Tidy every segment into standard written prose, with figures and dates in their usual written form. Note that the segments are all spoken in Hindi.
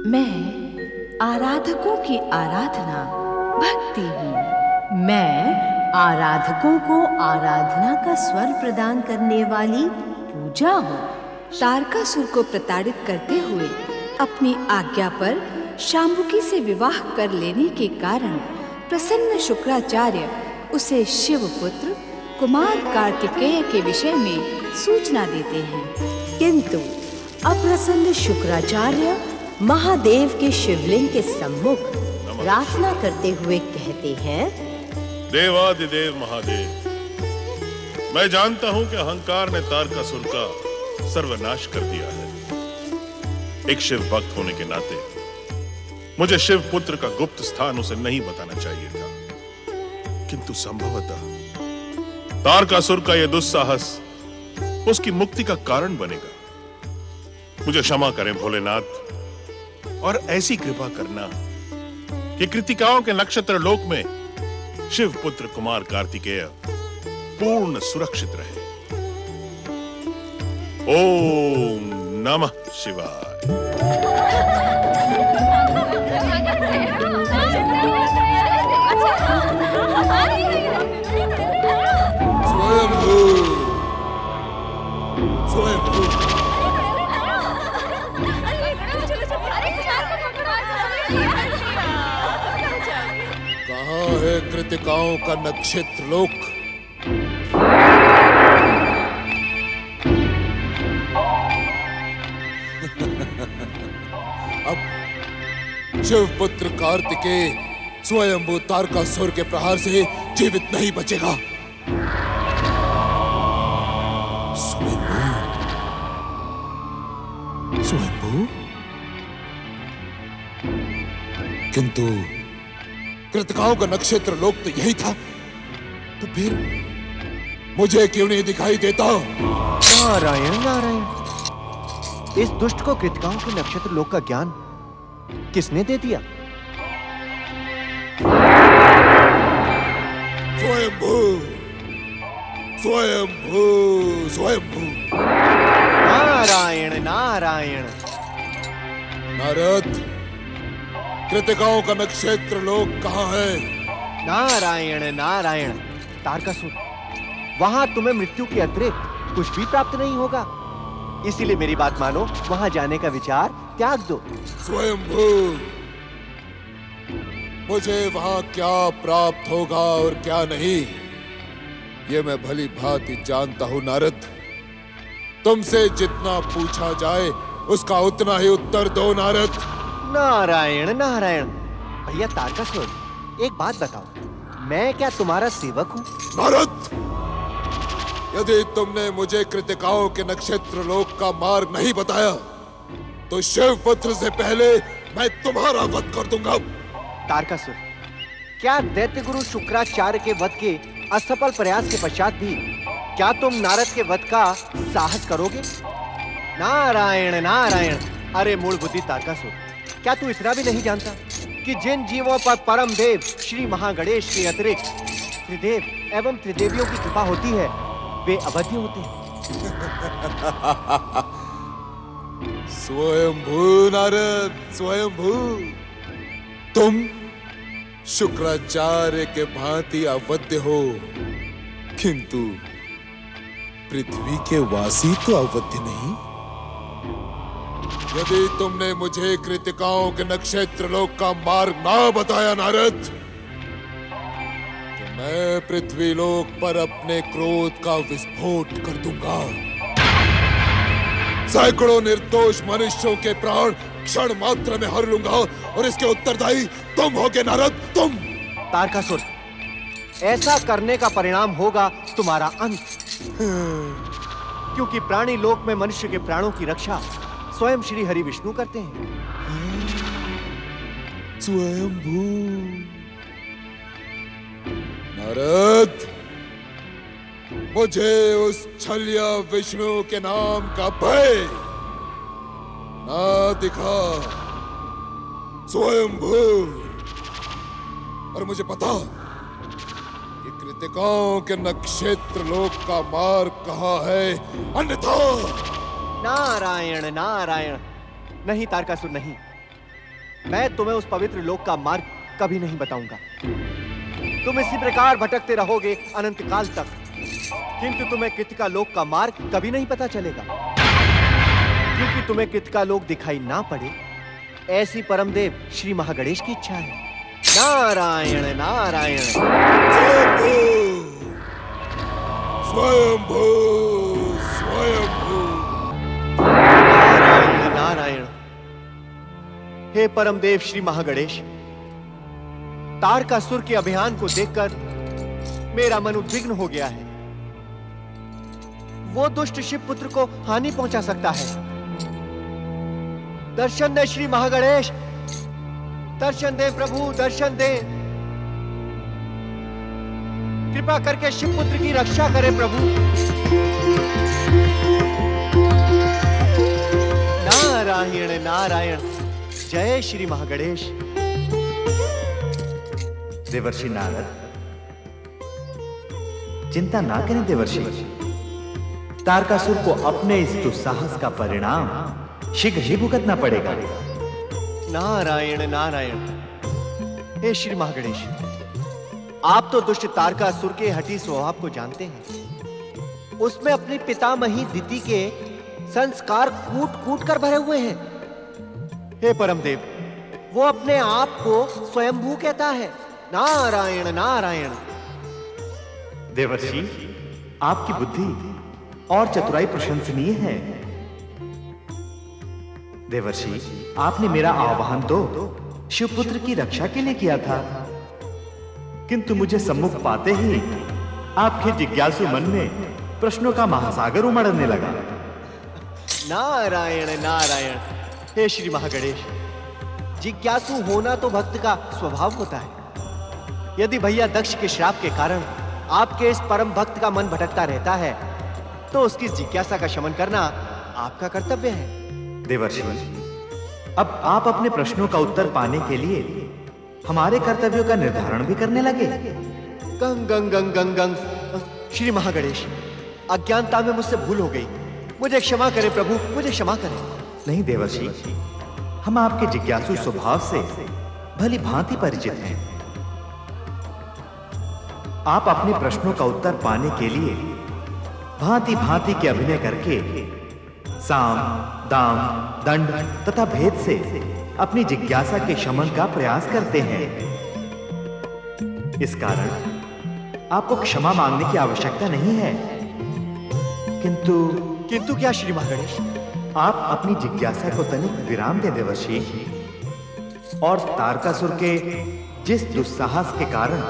मैं आराधकों की आराधना भक्ति हूँ। मैं आराधकों को आराधना का स्वर प्रदान करने वाली पूजा हूँ। तारकासुर को प्रताड़ित करते हुए अपनी आज्ञा पर शांबुकी से विवाह कर लेने के कारण प्रसन्न शुक्राचार्य उसे शिवपुत्र कुमार कार्तिकेय के विषय में सूचना देते हैं। किंतु अप्रसन्न शुक्राचार्य महादेव के शिवलिंग के सम्मुख प्रार्थना करते हुए कहते हैं, देवादिदेव महादेव, मैं जानता हूं कि अहंकार ने तारकासुर का सर्वनाश कर दिया है। एक शिव भक्त होने के नाते मुझे शिव पुत्र का गुप्त स्थान उसे नहीं बताना चाहिए था, किंतु संभवतः तारकासुर का यह दुस्साहस उसकी मुक्ति का कारण बनेगा। मुझे क्षमा करें भोलेनाथ, और ऐसी कृपा करना कि कृतिकाओं के नक्षत्र लोक में शिव पुत्र कुमार कार्तिकेय पूर्ण सुरक्षित रहे। ओम नमः शिवाय। कहाँ है कृतिकाओं का नक्षत्र लोक? अब शिवपुत्र कार्तिकेय स्वयंभू तारकासुर के प्रहार से जीवित नहीं बचेगा। स्वयंभू? किंतु कृतिकाओं का नक्षत्र लोक तो यही था, तो फिर मुझे क्यों नहीं दिखाई देता? नारायण नारायण, इस दुष्ट को कृतिकाओं के नक्षत्र लोक का ज्ञान किसने दे दिया? स्वयंभू, स्वयंभू, स्वयंभू। नारायण नारायण। नारद, कृतिकाओं का नक्षत्र लोक कहाँ है? नारायण नारायण। तारकासुर, वहां तुम्हें मृत्यु के अतिरिक्त कुछ भी प्राप्त नहीं होगा, इसीलिए मेरी बात मानो, वहां जाने का विचार त्याग दो। स्वयंभू, मुझे वहां क्या प्राप्त होगा और क्या नहीं, ये मैं भली भांति जानता हूं नारद। तुमसे जितना पूछा जाए उसका उतना ही उत्तर दो नारद। नारायण नारायण। भैया तारकासुर, एक बात बताओ, मैं क्या तुम्हारा सेवक हूँ? नारद, यदि तुमने मुझे कृतिकाओं के नक्षत्र लोक का मार्ग नहीं बताया तो शिवपुत्र से पहले मैं तुम्हारा वध कर दूंगा। तारकासुर, क्या दैत्य गुरु शुक्राचार्य के वध के असफल प्रयास के पश्चात भी क्या तुम नारद के वध का साहस करोगे? नारायण नारायण। अरे मूढ़ बुद्धि तारकासुर, क्या तू इतना भी नहीं जानता कि जिन जीवों पर परम देव श्री महागणेश के अतिरिक्त त्रिदेव एवं त्रिदेवियों की कृपा होती है, वे अवध्य होते हैं। स्वयंभू नारद, स्वयंभू, तुम शुक्राचार्य के भांति अवध्य हो, किंतु पृथ्वी के वासी तो अवध्य नहीं। यदि तुमने मुझे कृतिकाओं के नक्षत्र लोक का मार्ग ना बताया नारद, तो मैं पृथ्वी लोक पर अपने क्रोध का विस्फोट कर दूंगा। सैकड़ों निर्दोष मनुष्यों के प्राण क्षण मात्र में हर लूंगा, और इसके उत्तरदायी तुम होगे नारद, तुम। तारकासुर, ऐसा करने का परिणाम होगा तुम्हारा अंत, क्योंकि प्राणी लोक में मनुष्य के प्राणों की रक्षा स्वयं श्री हरि विष्णु करते हैं। स्वयंभू नारद, मुझे उस छलिया विष्णु के नाम का भय ना दिखा। स्वयंभू, और मुझे पता कि कृतिकाओं के नक्षत्र लोक का मार्ग कहाँ है, अन्यथा। नारायण नारायण। नहीं तारकासुर नहीं, मैं तुम्हें उस पवित्र लोक का मार्ग कभी नहीं बताऊंगा। तुम इसी प्रकार भटकते रहोगे अनंत काल तक, किंतु तुम्हें कृतिका लोक का मार्ग कभी नहीं पता चलेगा, क्योंकि तुम्हें कृतिका लोक दिखाई ना पड़े, ऐसी परमदेव श्री महागणेश की इच्छा है। नारायण नारायण। स्वयंभू स्वयंभू। नारायण नारायण। हे परमदेव श्री महागणेश, तारकासुर के अभियान को देखकर मेरा मन उद्विग्न हो गया है। वो दुष्ट शिवपुत्र को हानि पहुंचा सकता है। दर्शन दे श्री महागणेश, दर्शन दे प्रभु, दर्शन दे। कृपा करके शिवपुत्र की रक्षा करें प्रभु। नारायण नारायण। जय श्री महागणेश। देवर्षि नारद, चिंता ना करें देवर्षि, तारकासुर को अपने इस दुस्साहस का परिणाम शीघ्र ही भुगतना पड़ेगा। नारायण नारायण। हे श्री महागणेश, आप तो दुष्ट तारकासुर के हठी स्वभाव को जानते हैं। उसमें अपनी पितामही दिति के संस्कार कूट कूट कर भरे हुए हैं। हे परमदेव, वो अपने आप को स्वयंभू कहता है। नारायण नारायण। देवर्षि, आपकी बुद्धि और चतुराई प्रशंसनीय है। देवर्षि, आपने मेरा आह्वान तो शिवपुत्र की रक्षा के लिए किया था, किंतु मुझे सम्मुख पाते ही आपके जिज्ञासु मन में प्रश्नों का महासागर उमड़ने लगा। नारायण नारायण। हे श्री महागणेश, जिज्ञासु होना तो भक्त का स्वभाव होता है। यदि भैया दक्ष के श्राप के कारण आपके इस परम भक्त का मन भटकता रहता है, तो उसकी जिज्ञासा का शमन करना आपका कर्तव्य है। देवर्षि, अब आप अपने प्रश्नों का उत्तर पाने के लिए हमारे कर्तव्यों का निर्धारण भी करने लगे। गंग गंग गंग गंग गंग। श्री महागणेश, अज्ञानता में मुझसे भूल हो गई, मुझे क्षमा करें प्रभु, मुझे क्षमा करें। नहीं देवर्षि, हम आपके जिज्ञासु स्वभाव से भली भांति परिचित हैं। आप अपने प्रश्नों का उत्तर पाने के लिए भांति भांति के अभिनय करके साम, दाम, दंड तथा भेद से अपनी जिज्ञासा के शमन का प्रयास करते हैं। इस कारण आपको क्षमा मांगने की आवश्यकता नहीं है, किंतु क्या श्री महागणेश? आप अपनी जिज्ञासा को तनिक विराम दें देवर्षि, और तारकासुर के जिस दुस्साहस के कारण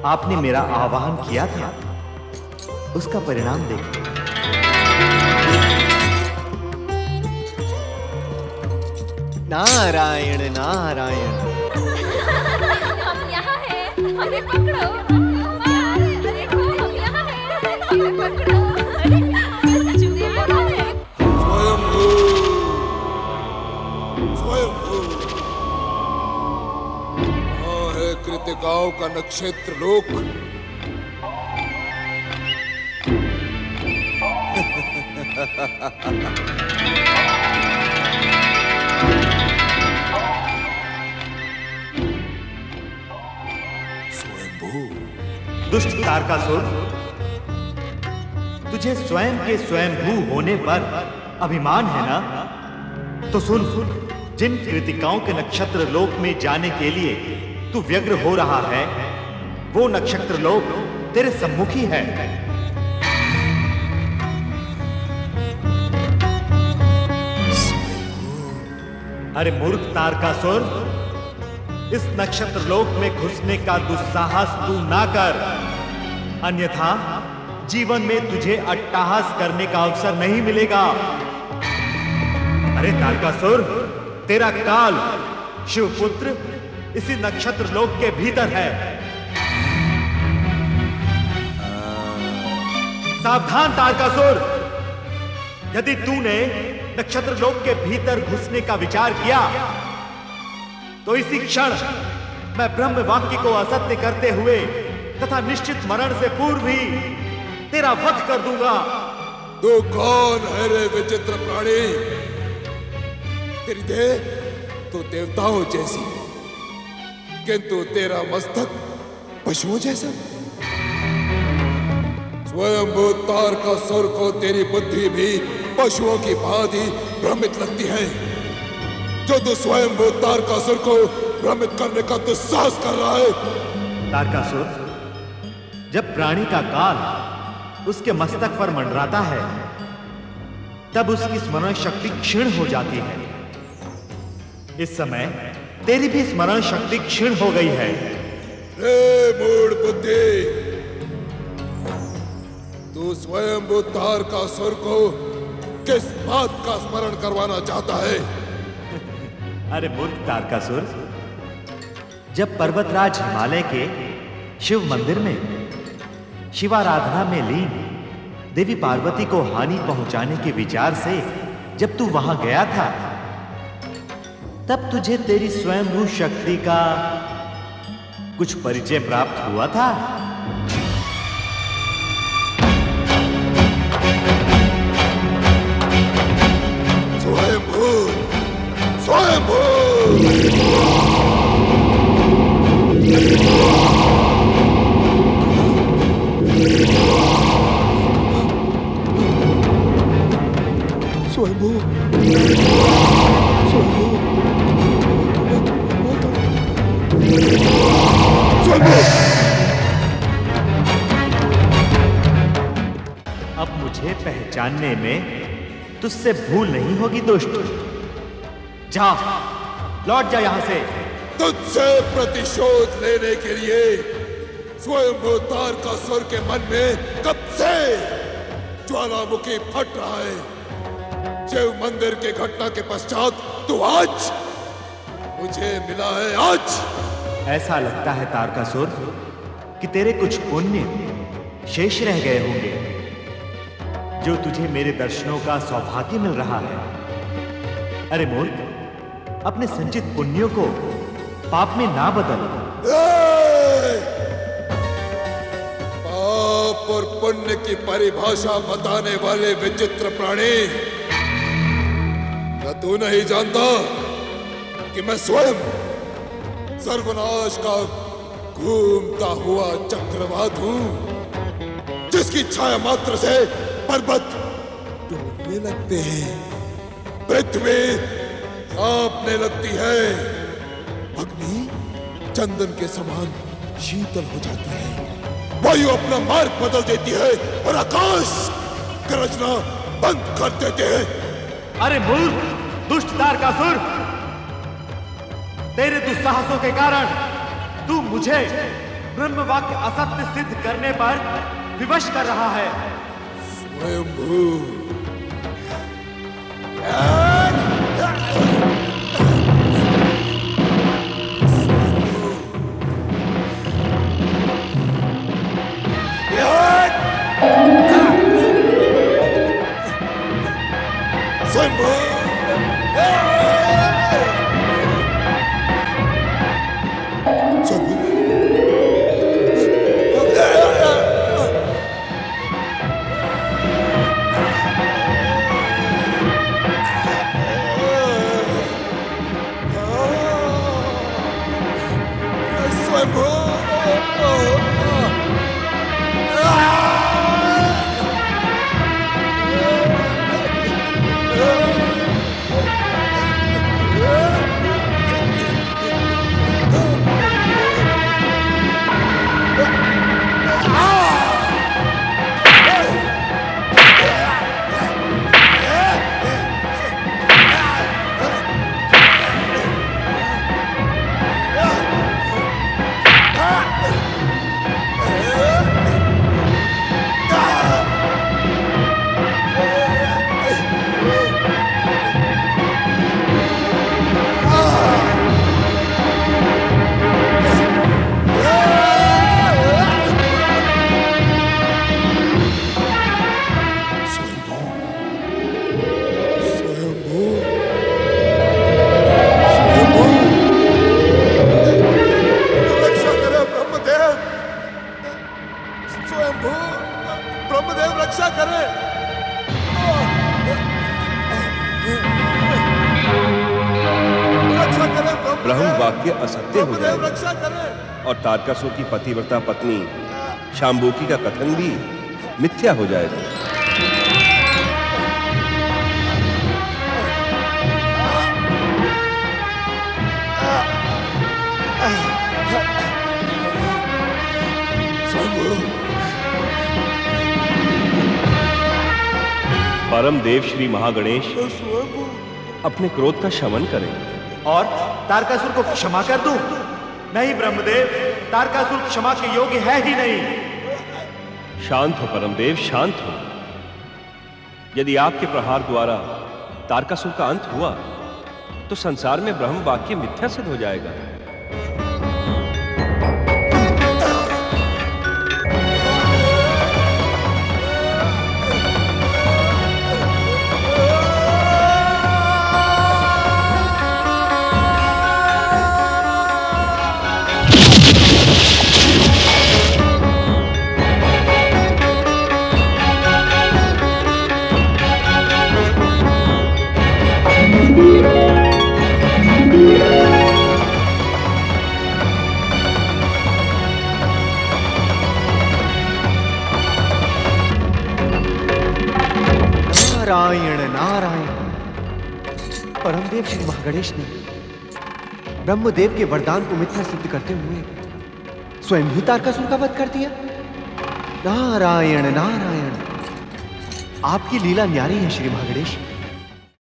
आपने मेरा आह्वान किया था, उसका परिणाम देखिए। नारायण नारायण। हम यहाँ हैं, हमें पकड़ो। अरे हम यहाँ हैं, हमें पकड़ो। अरे चूहे बना है। स्वयंभू स्वयंभू। हाँ है कृतिकाओं का नक्षत्र लोक। दुष्ट तारकासुर, तुझे स्वयं के स्वयंभू होने पर अभिमान है ना? तो सुन, जिन कृतिकाओं के नक्षत्र लोक में जाने के लिए तू व्यग्र हो रहा है, वो नक्षत्र लोक तेरे सम्मुख ही है। अरे मूर्ख तारकासुर, इस नक्षत्र लोक में घुसने का दुस्साहस तू ना कर, अन्यथा जीवन में तुझे अट्टहास करने का अवसर नहीं मिलेगा। अरे तारकासुर, तेरा काल शिवपुत्र इसी नक्षत्र लोक के भीतर है। सावधान तारकासुर, यदि तूने नक्षत्र लोक के भीतर घुसने का विचार किया तो इसी क्षण मैं ब्रह्म वाक्य को असत्य करते हुए तथा निश्चित मरण से पूर्व ही तेरा वध कर दूंगा। तू कौन है रे विचित्र प्राणी? तो देवताओं जैसी, किंतु तेरा मस्तक पशुओं जैसा। स्वयंभू तारकासुर को तेरी बुद्धि भी पशुओं की भांति भ्रमित लगती है। जो तू स्वयंभू तारकासुर को भ्रमित करने का दुस्साहस कर रहा है। तारकासुर, जब प्राणी का काल उसके मस्तक पर मंडराता है, तब उसकी स्मरण शक्ति क्षीण हो जाती है। इस समय तेरी भी स्मरण शक्ति क्षीण हो गई है। रे मूढ़ बुद्धि, तू स्वयंभू तारकासुर को किस बात का स्मरण करवाना चाहता है? अरे मूर्ख तारकासुर, जब पर्वतराज हिमालय के शिव मंदिर में शिवाराधना में लीन देवी पार्वती को हानि पहुंचाने के विचार से जब तू वहां गया था, तब तुझे तेरी स्वयंभू शक्ति का कुछ परिचय प्राप्त हुआ था? स्वयंभू, स्वयंभू। स्वयंभू, अब मुझे पहचानने में तुझसे भूल नहीं होगी दुष्ट। जा, लौट जा यहां से। तुझसे प्रतिशोध लेने के लिए स्वयंभू तारकासुर के मन में कब से ज्वालामुखी फट रहा है। शिव मंदिर के घटना के पश्चात तू आज मुझे मिला है। आज ऐसा लगता है तारकासुर कि तेरे कुछ पुण्य शेष रह गए होंगे, जो तुझे मेरे दर्शनों का सौभाग्य मिल रहा है। अरे मूर्ख, अपने संचित पुण्यों को पाप में ना बदल। पाप और पुण्य की परिभाषा बताने वाले विचित्र प्राणी, क्या तू नहीं जानता कि मैं स्वयं सर्वनाश का घूमता हुआ चक्रवात हूं, जिसकी छाया मात्र से पर्वत टूटने लगते हैं, पृथ्वी कांपने लगती है, अग्नि चंदन के समान शीतल हो जाती है, वायु अपना मार्ग बदल देती है और आकाश गरजना बंद कर देते हैं। अरे मूर्ख, दुष्ट तारकासुर, तेरे दुस्साहसों के कारण तू मुझे ब्रह्म वाक्य असत्य सिद्ध करने पर विवश कर रहा है। स्वयंभू, ब्रह्म वाक्य असत्य हो जाएगा और तारकासुर की पतिव्रता पत्नी शांबोकी का कथन भी मिथ्या हो जाएगा। परम देव श्री महागणेश अपने क्रोध का शमन करें और तारकासुर को क्षमा कर दूं? नहीं ब्रह्मदेव, तारकासुर क्षमा के योग्य है ही नहीं। शांत हो परमदेव, शांत हो। यदि आपके प्रहार द्वारा तारकासुर का अंत हुआ तो संसार में ब्रह्म वाक्य मिथ्या सिद्ध हो जाएगा। नारायण नारायण। परमदेव श्री महागणेश ने ब्रह्मदेव के वरदान को मिथ्या सिद्ध करते हुए स्वयं ही तारकासुर का वध कर दिया। नारायण नारायण, आपकी लीला न्यारी है श्री महागणेश।